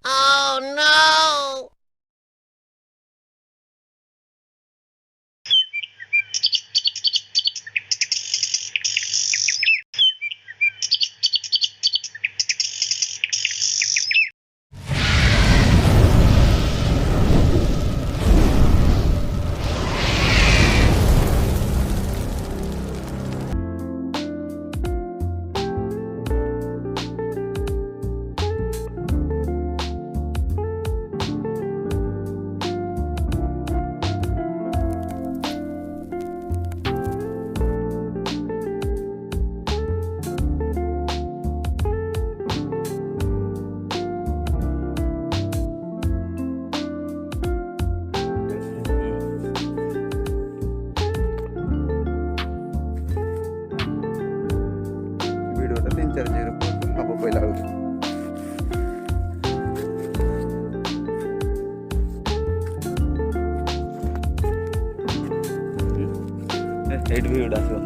Oh no! वीडियोटा 3-4 hub पहिला eight video आसो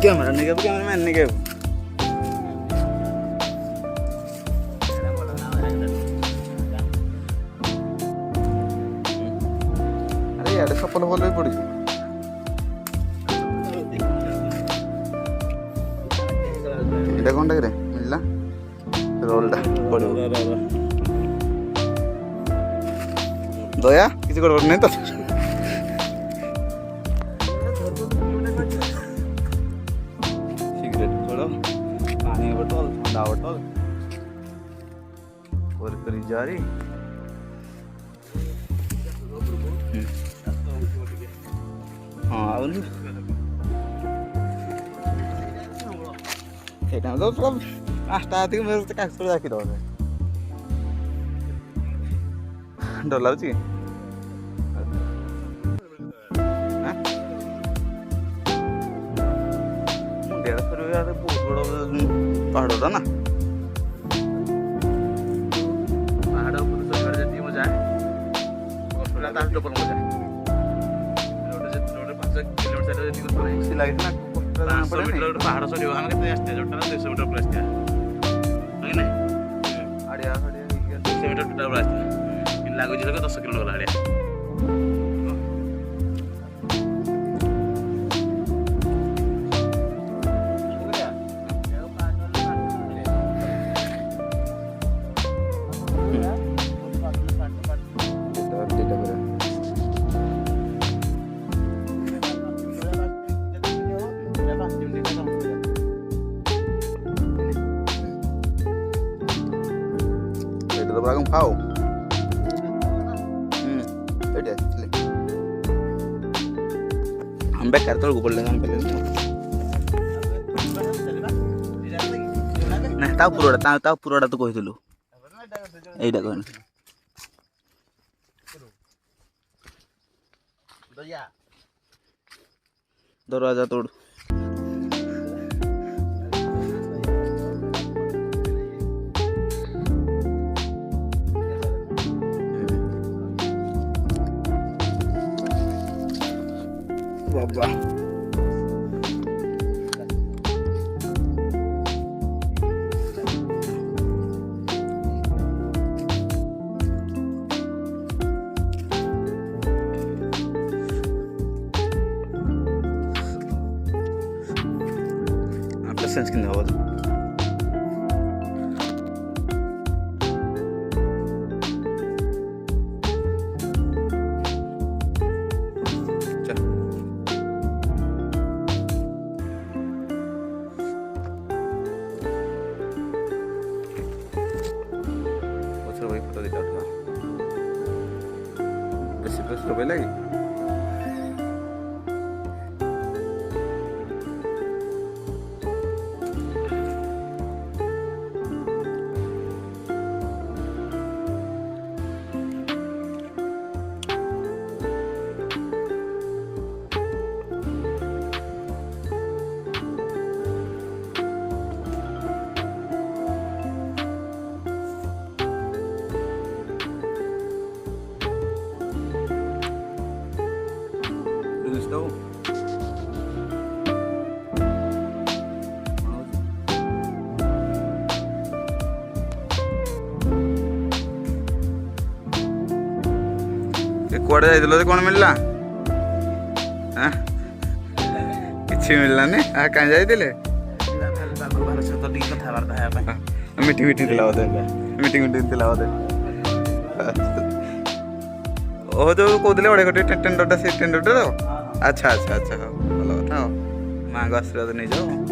camera नहीं गया कैमरा मैन नहीं गया अरे यार सफल हो गई पड़ी এটা কোনটা রে মিললা রোলটা পড়ো দয়া কিছু করব না তো सिगरेट छोड़ो पानी बोतल ठंडा बोतल और करी जा रही हाँ এটা তো সব 5টা থেকে মেরে কাজ করে রাখি দাও ডর লাগুଛି बहुत बड़ा पहाड़ ना पहाड़ ऊपर जी मजा है डबल मजा लगे पहाड़ चढ़ आम के 200 मीटर पर 200 मीटर टोटाल लगुच 10 किलोमीटर गला itu beragam kau itu ambek kartu gue boleh ngambil nah tahu puroda tuh kau itu lu dah kau दरवाजा तोड़ बाबा सेंस కింద అవ్వదు बेसी प्रेसर पड़ला कि Estou. କୁଆଡ଼େ ଯାଇଥିଲ ଯେ କ'ଣ ମିଳିଲା? କିଛି ମିଳିଲାନି? କାହିଁ ଯାଇଥିଲେ? ମିଟିଂ ଥିଲା ବୋଧେ ମିଟିଂ ଥିଲା ବୋଧେ ଓ ଯୋଉ କହୁଥିଲେ ଅଢ଼େଇ କୋଟି ଟେଣ୍ଡରଟା ସେ ଟେଣ୍ଡରଟା ତ ଆଚ୍ଛା ଆଚ୍ଛା ଆଚ୍ଛା ହଉ ଭଲ କଥା ଆଉ ମାଆଙ୍କ ଆଶୀର୍ବାଦ ନେଇଯାଅ।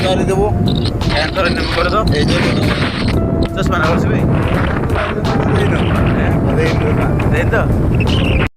କରିଦେବୁ ଥରେ କରିଦେବ ଏଇ ଚଷମା କରିଛି ଭାଇ ଦେଇନ ତ